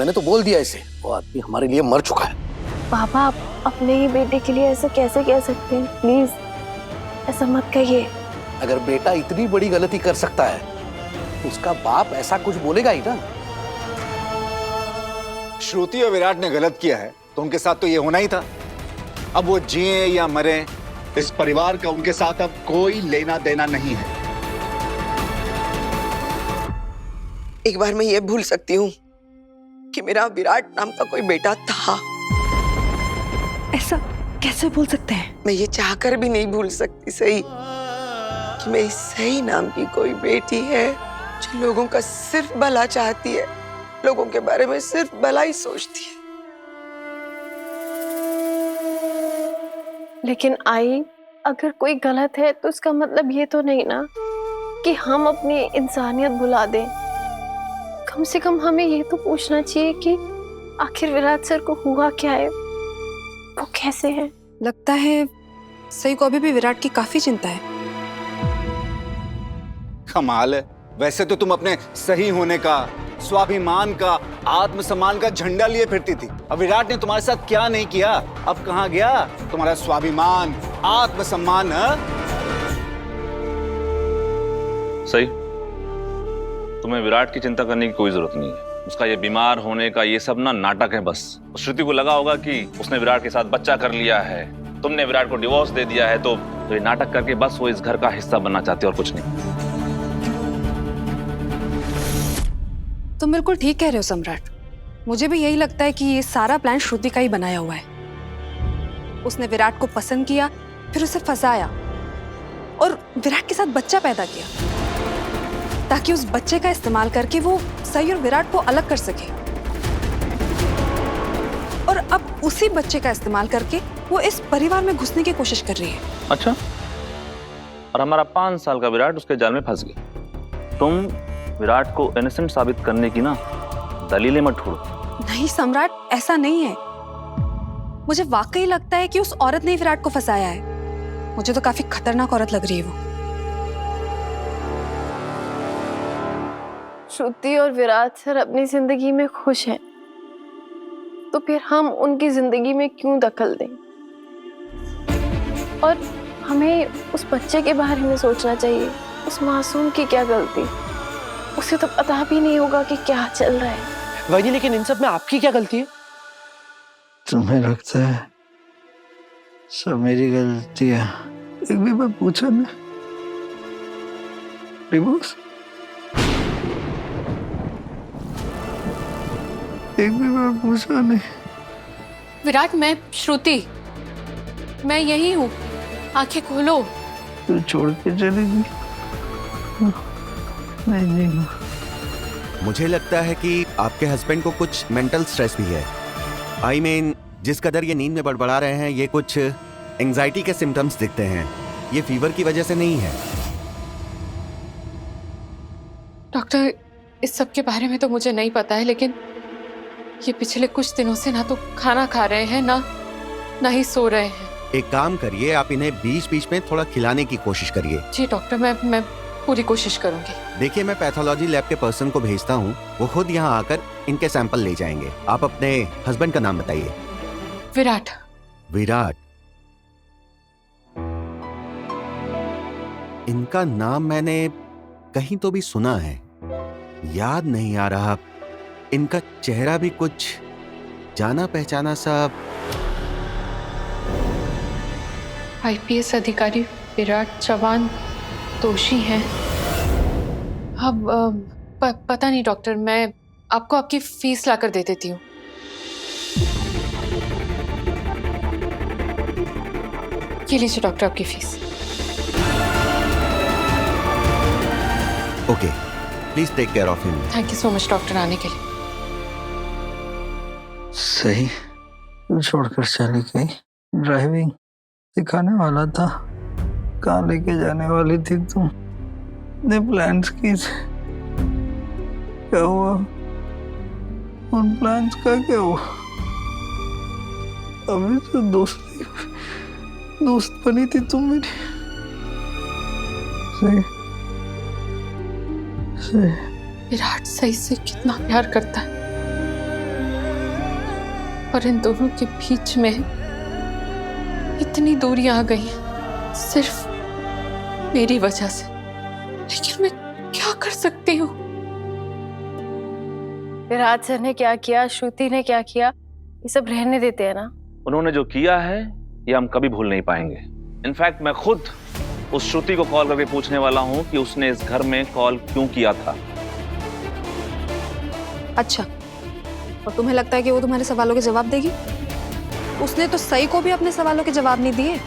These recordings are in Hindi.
मैंने तो बोल दिया इसे, वो आदमी हमारे लिए मर चुका है। पापा, आप अपने ही बेटे के लिए ऐसा कैसे कह सकते हैं? प्लीज ऐसा मत कहिए। अगर बेटा इतनी बड़ी गलती कर सकता है तो उसका बाप ऐसा कुछ बोलेगा ही ना। श्रुति और विराट ने गलत किया है तो उनके साथ तो ये होना ही था। अब वो जिए या मरे, इस परिवार का उनके साथ अब कोई लेना देना नहीं है। एक बार मैं ये भूल सकती हूँ कि मेरा विराट नाम का कोई बेटा था। ऐसा कैसे बोल सकते हैं? मैं ये चाहकर भी नहीं भूल सकती सही कि मेरी सही नाम की कोई बेटी है जो लोगों का सिर्फ भला चाहती है, लोगों के बारे में सिर्फ भला ही सोचती है। लेकिन आई, अगर कोई गलत है तो इसका मतलब ये तो नहीं ना कि हम अपनी इंसानियत भुला दें। कम से कम हमें ये तो पूछना चाहिए कि आखिर विराट सर को हुआ क्या है, वो कैसे हैं? लगता है सही को अभी भी विराट की काफी चिंता है। कमाल है। वैसे तो तुम अपने सही होने का, स्वाभिमान का, आत्मसम्मान का झंडा लिए फिरती थी। अब विराट ने तुम्हारे साथ क्या नहीं किया, अब कहां गया तुम्हारा स्वाभिमान, आत्मसम्मान? सही, तुम्हें विराट की चिंता करने की कोई जरूरत नहीं है। उसका ये बीमार होने का ये सब ना नाटक है बस। श्रुति को लगा होगा कि उसने विराट के साथ बच्चा कर लिया है, तुमने विराट को डिवोर्स दे दिया है, तो ये नाटक करके बस वो इस घर का हिस्सा बनना चाहती है और कुछ नहीं। तुम बिल्कुल ठीक कह रहे हो सम्राट। मुझे भी यही लगता है कि ये सारा प्लान श्रुति का ही बनाया हुआ है। उसने विराट को पसंद किया, फिर उसे फंसाया और विराट के साथ बच्चा पैदा किया ताकि उस बच्चे का इस्तेमाल करके वो सही और विराट को अलग कर सके। और अब उसी बच्चे का इस्तेमाल करके वो इस परिवार में घुसने की कोशिश कर रही है। अच्छा, और हमारा 5 साल का विराट उसके जाल में फंस गया। तुम विराट को इनोसेंट साबित करने की ना दलीलें मत ढूंढो। नहीं सम्राट, ऐसा नहीं है। मुझे वाकई लगता है कि उस औरत ने विराट को फंसाया है। मुझे तो काफी खतरनाक औरत लग रही है वो। श्रुति और विराट सर अपनी जिंदगी में खुश हैं, तो फिर हम उनकी जिंदगी में क्यों दखल दें? और हमें उस बच्चे के बारे में सोचना चाहिए। उस मासूम की क्या गलती? उसे तो पता भी नहीं होगा कि क्या चल रहा है। वही, लेकिन इन सब में आपकी क्या गलती है? तुम्हें लगता है सब मेरी गलती है? एक भी बार पूछा ना डिवोर्स? एक भी बार पूछा नहीं? विराट, मैं श्रुति, मैं यही हूँ, आंखें खोलो। तू छोड़ के चली गई? नहीं। मुझे लगता है कि आपके हस्बैंड को कुछ मेंटल स्ट्रेस भी है। आई मीन, जिस कदर ये नींद में बड़बड़ा रहे हैं, ये कुछ एंजाइटी के सिम्टम्स दिखते हैं। ये फीवर की वजह से नहीं है। डॉक्टर, इस सब के बारे में तो मुझे नहीं पता है, लेकिन ये पिछले कुछ दिनों से ना तो खाना खा रहे हैं, ना ही सो रहे हैं। एक काम करिए, आप इन्हें बीच बीच में थोड़ा खिलाने की कोशिश करिए। जी डॉक्टर, मैं पूरी कोशिश करूंगी। देखिए, मैं पैथोलॉजी लैब के पर्सन को भेजता हूँ, वो खुद यहाँ आकर इनके सैंपल ले जाएंगे। आप अपने हस्बैंड का नाम बताइए। विराट। विराट, इनका नाम मैंने कहीं तो भी सुना है, याद नहीं आ रहा। इनका चेहरा भी कुछ जाना पहचाना सा। आईपीएस अधिकारी विराट चौहान दोषी हैं। अब पता नहीं डॉक्टर, मैं आपको आपकी फीस लाकर दे देती हूँ। ये लीजिए डॉक्टर, आपकी fees. Okay, please take care of him. Thank you so much doctor, आने के लिए। सही छोड़कर चली गई। ड्राइविंग सिखाने वाला था, कहाँ लेके जाने वाली थी तुम? ने प्लान्स की थे, क्या हुआ? उन प्लान्स का क्या हुआ? अभी तो दोस्त बनी थी तुम मेरी। विराट सही से कितना प्यार करता है। और इन दोनों के बीच में इतनी दूरियां आ गई सिर्फ मेरी वजह से। लेकिन मैं क्या कर सकती हूँ? विराट सर ने क्या किया, श्रुति ने क्या किया, ये सब रहने देते हैं ना। उन्होंने जो किया है ये हम कभी भूल नहीं पाएंगे। इनफैक्ट मैं खुद उस श्रुति को कॉल करके पूछने वाला हूँ कि उसने इस घर में कॉल क्यों किया था। अच्छा, और तुम्हें लगता है कि वो तुम्हारे सवालों के जवाब देगी? उसने तो सई को भी अपने सवालों के जवाब नहीं दिए,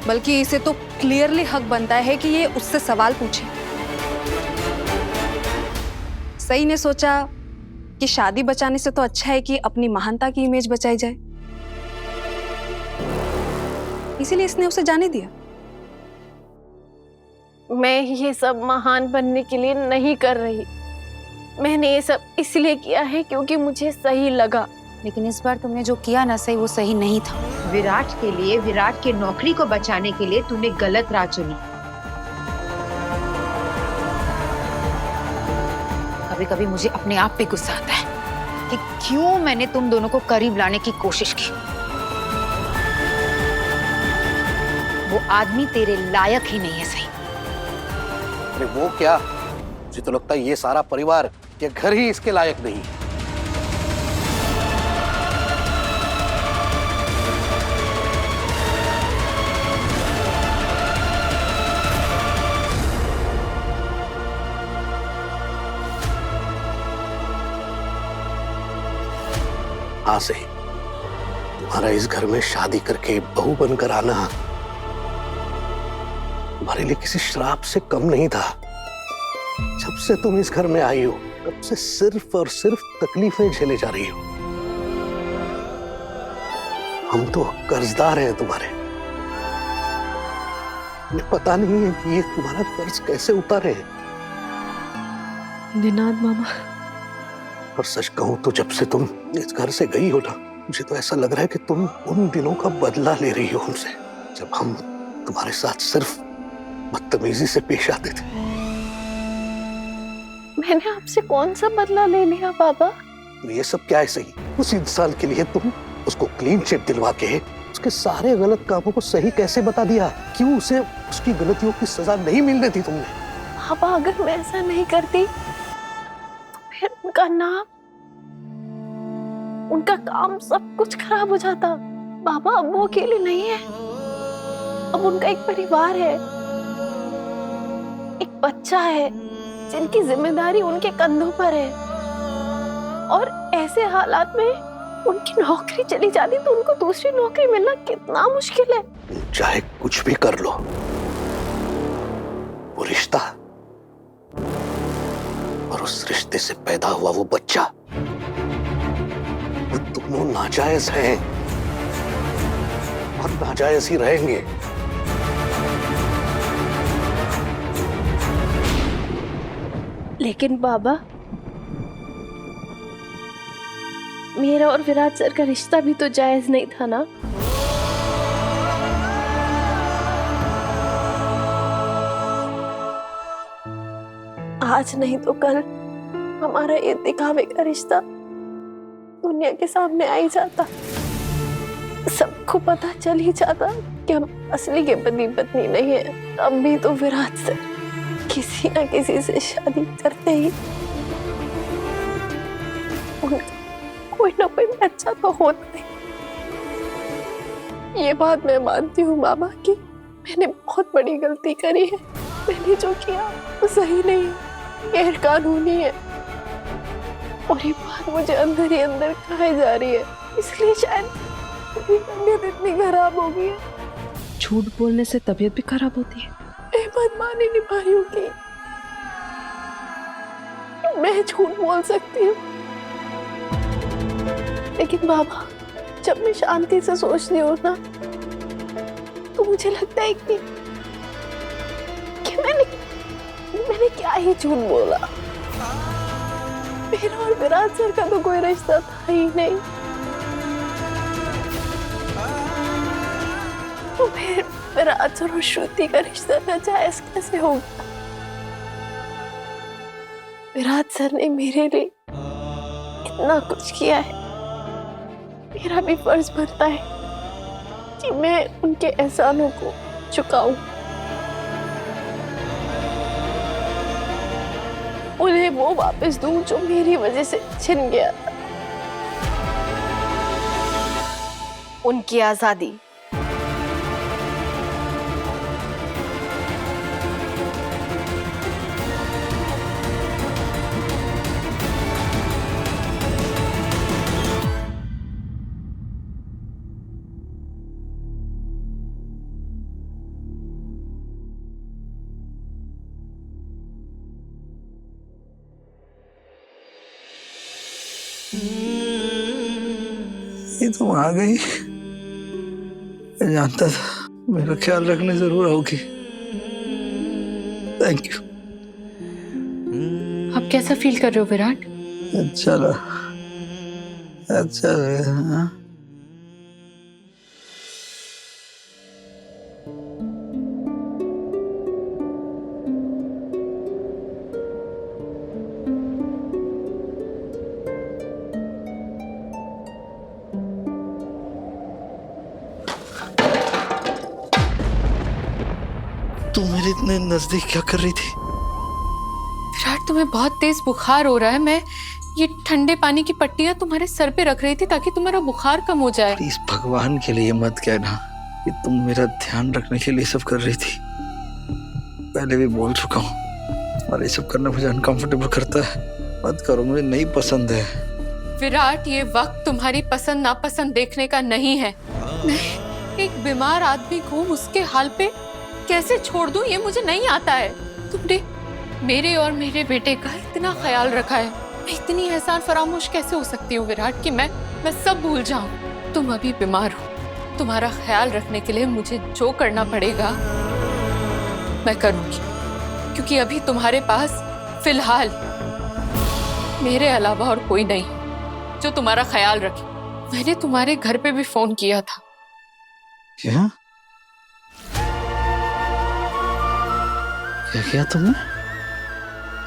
बल्कि इसे तो क्लियरली हक बनता है कि ये उससे सवाल पूछे। सई ने सोचा कि शादी बचाने से तो अच्छा है कि अपनी महानता की इमेज बचाई जाए, इसीलिए इसने उसे जाने दिया। मैं ये सब महान बनने के लिए नहीं कर रही, मैंने ये सब इसलिए किया है क्योंकि मुझे सही लगा। लेकिन इस बार तुमने जो किया ना सही, वो सही नहीं था। विराट के लिए, विराट की नौकरी को बचाने के लिए तूने गलत राह चुनी। कभी कभी मुझे अपने आप पे गुस्सा आता है कि क्यों मैंने तुम दोनों को करीब लाने की कोशिश की। वो आदमी तेरे लायक ही नहीं है सही। अरे वो क्या, मुझे तो लगता है ये सारा परिवार, ये घर ही इसके लायक नहीं है। हाँ सही, तुम्हारा इस घर में शादी करके बहू बनकर आना तुम्हारे लिए किसी श्राप से कम नहीं था। जब से तुम इस घर में आई हो तब से सिर्फ और सिर्फ तकलीफें झेले जा रही हो। हम तो कर्जदार हैं तुम्हारे, हमें पता नहीं है कि ये तुम्हारा कर्ज कैसे उतारे। निनाद मामा, और सच कहूं तो जब से तुम इस घर से गई हो ना, मुझे तो ऐसा लग रहा है कि तुम उन दिनों का बदला ले रही हो हमसे, जब हम तुम्हारे साथ सिर्फ बदतमीजी से पेश आते थे। मैंने आपसे कौन सा बदला ले लिया बाबा? ये सब क्या है सही? उस इंसान के लिए तुम उसको क्लीन चिट दिलवा के उसके सारे गलत कामों को सही कैसे बता दिया? क्यों उसे उसकी गलतियों की सजा नहीं मिलने दी तुमने? बाबा, अगर मैं ऐसा नहीं करती तो फिर उनका नाम, उनका काम, सब कुछ खराब हो जाता। बाबा, अब वो अकेले नहीं है, अब उनका एक परिवार है, एक बच्चा है जिनकी जिम्मेदारी उनके कंधों पर है। और ऐसे हालात में उनकी नौकरी चली जाती तो उनको दूसरी नौकरी मिलना कितना मुश्किल है। चाहे कुछ भी कर लो, वो रिश्ता और उस रिश्ते से पैदा हुआ वो बच्चा, वो दोनों नाजायज हैं और नाजायज ही रहेंगे। लेकिन बाबा, मेरा और विराट सर का रिश्ता भी तो जायज नहीं था ना? आज नहीं तो कल हमारा ये दिखावे का रिश्ता दुनिया के सामने आ ही जाता, सबको पता चल ही जाता कि हम असली के पति पत्नी नहीं है। अब भी तो विराट सर किसी ना किसी से शादी करते ही कोई ना कोई बच्चा तो होता है। ये बात मैं मानती हूँ बाबा कि मैंने बहुत बड़ी गलती करी है। मैंने जो किया वो सही नहीं, गैर कानूनी है, और ये बात मुझे अंदर ही अंदर खाई जा रही है। इसलिए शायद मेरी तबीयत इतनी खराब हो गई है। झूठ बोलने से तबीयत भी खराब होती है? मैं बात मान ही नहीं पा रही हूँ कि मैं झूठ बोल सकती हूँ, लेकिन बाबा, जब मैं शांति से सोचती हूँ ना, तो मुझे लगता है कि मैंने क्या ही झूठ बोला। मेरा और विराट सर का तो कोई रिश्ता था ही नहीं, तो फिर विराट सर और श्रुति का रिश्ता नाजायज कैसे होगा? विराट सर ने मेरे लिए इतना कुछ किया है, मेरा भी फर्ज बनता है कि मैं उनके एहसानों को चुकाऊं, उन्हें वो वापस दूं जो मेरी वजह से छिन गया था। उनकी आजादी। ये तुम आ गई, मैं जानता था मेरा ख्याल रखने जरूर आओगी। Thank you. आप कैसा फील कर रहे हो विराट? अच्छा लगा, अच्छा लगा। हाँ? तू मेरे इतने नजदीक क्या कर रही थी? विराट, तुम्हें बहुत तेज बुखार हो रहा है। मैं ये ठंडे पानी की पट्टियां तुम्हारे सर पे रख रही थी ताकि तुम्हारा बुखार कम हो जाए। प्लीज भगवान के लिए मत कहना कि तुम मेरा ध्यान रखने के लिए सब कर रही थी। पहले भी बोल चुका हूँ और ये सब करना मुझे अनकंफर्टेबल करता है। मत करो, मुझे नहीं पसंद है। विराट, ये वक्त तुम्हारी पसंद नापसंद देखने का नहीं है। मैं एक बीमार आदमी को उसके हाल पे कैसे छोड़ दूं, ये मुझे नहीं आता है। तुमने मेरे और मेरे बेटे का इतना ख्याल रखा है, मैं इतनी एहसान फरामोश कैसे हो सकती हूँ विराट कि मैं सब भूल जाऊं। तुम अभी बीमार हो, तुम्हारा ख्याल रखने के लिए मुझे जो करना पड़ेगा मैं करूंगी, क्योंकि अभी तुम्हारे पास फिलहाल मेरे अलावा और कोई नहीं जो तुम्हारा ख्याल रखे। मैंने तुम्हारे घर पे भी फोन किया था। क्या क्या किया तुमने?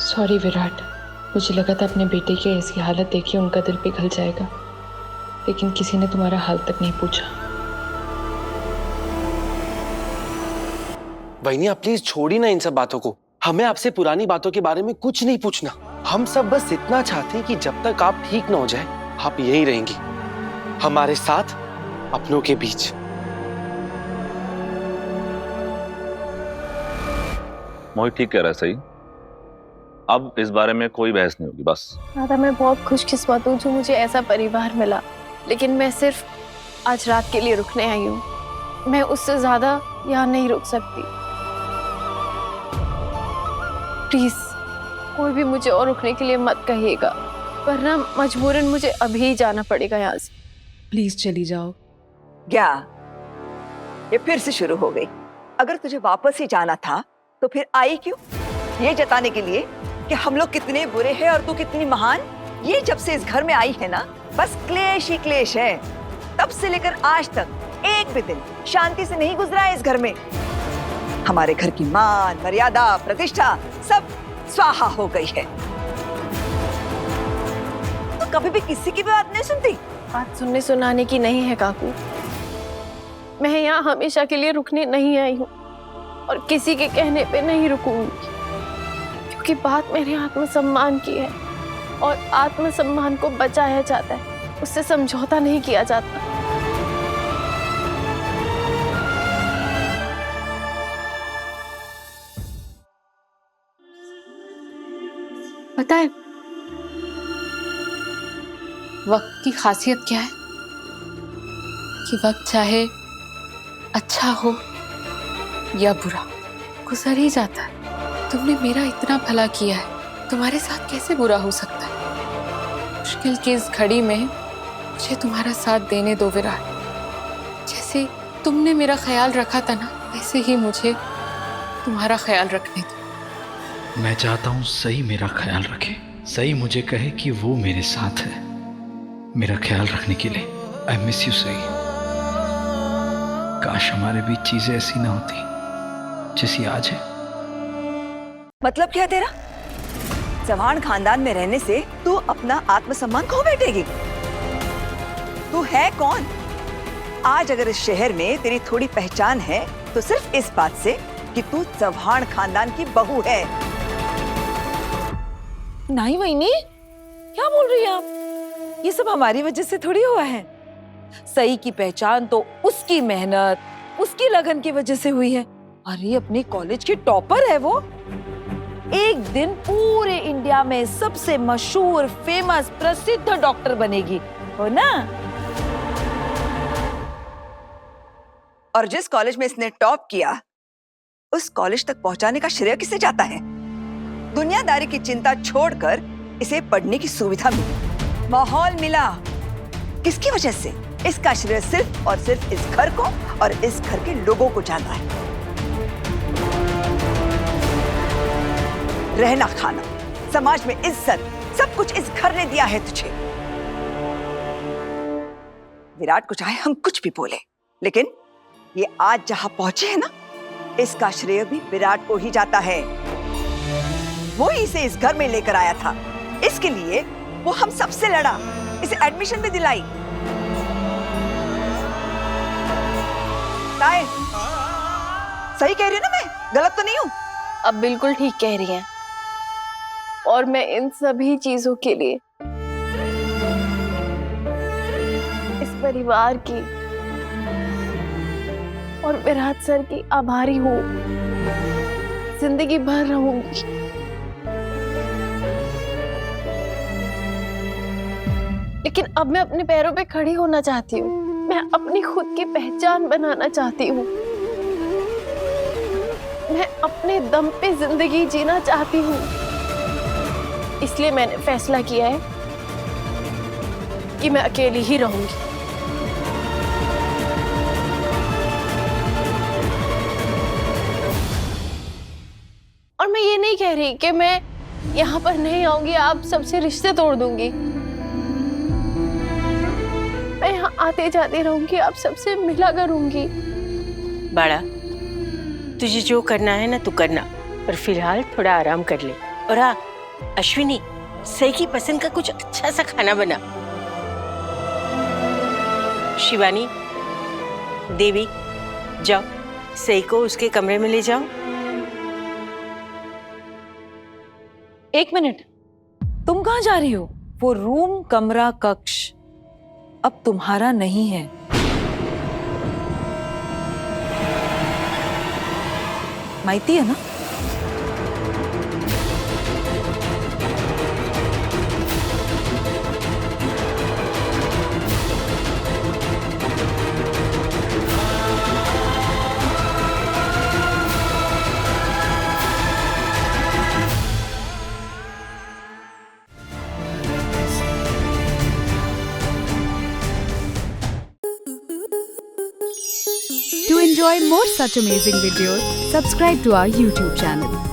सॉरी विराट, मुझे लगा था अपने बेटे की ऐसी हालत देखी उनका दिल पिघल जाएगा, लेकिन किसी ने तुम्हारा हाल तक नहीं पूछा। बहनी, आप प्लीज छोड़ी ना इन सब बातों को। हमें आपसे पुरानी बातों के बारे में कुछ नहीं पूछना। हम सब बस इतना चाहते हैं कि जब तक आप ठीक ना हो जाए, आप यहीं रहेंगी हमारे साथ, अपनों के बीच। मोहित ठीक कह रहा है, सही। अब इस बारे में कोई बहस नहीं होगी, बस। दादा, मैं बहुत खुशकिस्मत हूँ जो मुझे ऐसा परिवार मिला, लेकिन मैं सिर्फ आज रात के लिए रुकने आई हूँ। मैं उससे ज्यादा यहाँ नहीं रुक सकती। प्लीज कोई भी मुझे और रुकने के लिए मत कहिएगा, वरना मजबूरन मुझे अभी ही जाना पड़ेगा यहाँ से। प्लीज चली जाओ। क्या ये फिर से शुरू हो गई? अगर तुझे वापस ही जाना था तो फिर आई क्यों? ये जताने के लिए कि हम लोग कितने बुरे हैं और तू कितनी महान। ये जब से इस घर में आई है ना, बस क्लेश ही क्लेश है। तब से लेकर आज तक एक भी दिन शांति से नहीं गुजरा है इस घर में। हमारे घर की मान, मर्यादा, प्रतिष्ठा सब स्वाहा हो गई है। तो कभी भी किसी की भी बात नहीं सुनती। बात सुनने सुनाने की नहीं है काकू। मैं यहाँ हमेशा के लिए रुकने नहीं आई हूँ और किसी के कहने पे नहीं रुकूंगी, क्योंकि बात मेरे आत्मसम्मान की है और आत्मसम्मान को बचाया जाता है, उससे समझौता नहीं किया जाता। पता है वक्त की खासियत क्या है? कि वक्त चाहे अच्छा हो या बुरा, गुजर ही जाता है। तुमने मेरा इतना भला किया है, तुम्हारे साथ कैसे बुरा हो सकता है? मुश्किल की इस घड़ी में मुझे तुम्हारा साथ देने दो विराट। जैसे तुमने मेरा ख्याल रखा था ना, वैसे ही मुझे तुम्हारा ख्याल रखने दो। मैं चाहता हूँ सही मेरा ख्याल रखे, सही मुझे कहे कि वो मेरे साथ है मेरा ख्याल रखने के लिए। आई मिस यू सही। काश हमारे बीच चीजें ऐसी ना होती जैसी आज है। मतलब क्या तेरा? चौहान खानदान में रहने से तू अपना आत्मसम्मान खो बैठेगी? तू है कौन? आज अगर इस शहर में तेरी थोड़ी पहचान है तो सिर्फ इस बात से कि तू चौहान खानदान की बहू है। नहीं वहीनी, क्या बोल रही हैं आप? ये सब हमारी वजह से थोड़ी हुआ है। सई की पहचान तो उसकी मेहनत, उसकी लगन की वजह से हुई है। अरे अपने कॉलेज की टॉपर है वो। एक दिन पूरे इंडिया में सबसे मशहूर, फेमस, प्रसिद्ध डॉक्टर बनेगी, हो ना? और जिस कॉलेज में इसने टॉप किया उस कॉलेज तक पहुंचाने का श्रेय किसे जाता है? दुनियादारी की चिंता छोड़कर इसे पढ़ने की सुविधा मिली, माहौल मिला। किसकी वजह से? इसका श्रेय सिर्फ और सिर्फ इस घर को और इस घर के लोगों को जाता है। रहना खाना, समाज में इज्जत, सब कुछ इस घर ने दिया है तुझे। विराट को चाहे हम कुछ भी बोले, लेकिन ये आज जहां पहुंचे हैं ना, इसका श्रेय भी विराट को ही जाता है। वो ही इसे इस घर में लेकर आया था। इसके लिए वो हम सबसे लड़ा, इसे एडमिशन भी दिलाई। काय? सही कह रही हूं ना मैं? गलत तो नहीं हूं? अब बिल्कुल ठीक कह रही हैं। और मैं इन सभी चीजों के लिए इस परिवार की और विराट सर की आभारी हूँ। जिंदगी भर रहूंगी। लेकिन अब मैं अपने पैरों पे खड़ी होना चाहती हूँ। मैं अपनी खुद की पहचान बनाना चाहती हूँ। मैं अपने दम पे जिंदगी जीना चाहती हूँ। इसलिए मैंने फैसला किया है कि मैं अकेली ही रहूंगी। और मैं ये नहीं कह रही कि मैं यहाँ पर नहीं आऊंगी, आप सबसे रिश्ते तोड़ दूंगी। मैं यहाँ आते जाते रहूंगी, आप सबसे मिला करूंगी। बड़ा, तुझे जो करना है ना तू करना, पर फिलहाल थोड़ा आराम कर ले। और हाँ अश्विनी, सई की पसंद का कुछ अच्छा सा खाना बना। शिवानी, देवी, जाओ सई को उसके कमरे में ले जाओ। एक मिनट, तुम कहाँ जा रही हो? वो रूम, कमरा, कक्ष अब तुम्हारा नहीं है। माइती है ना? To enjoy more such amazing videos, subscribe to our YouTube channel.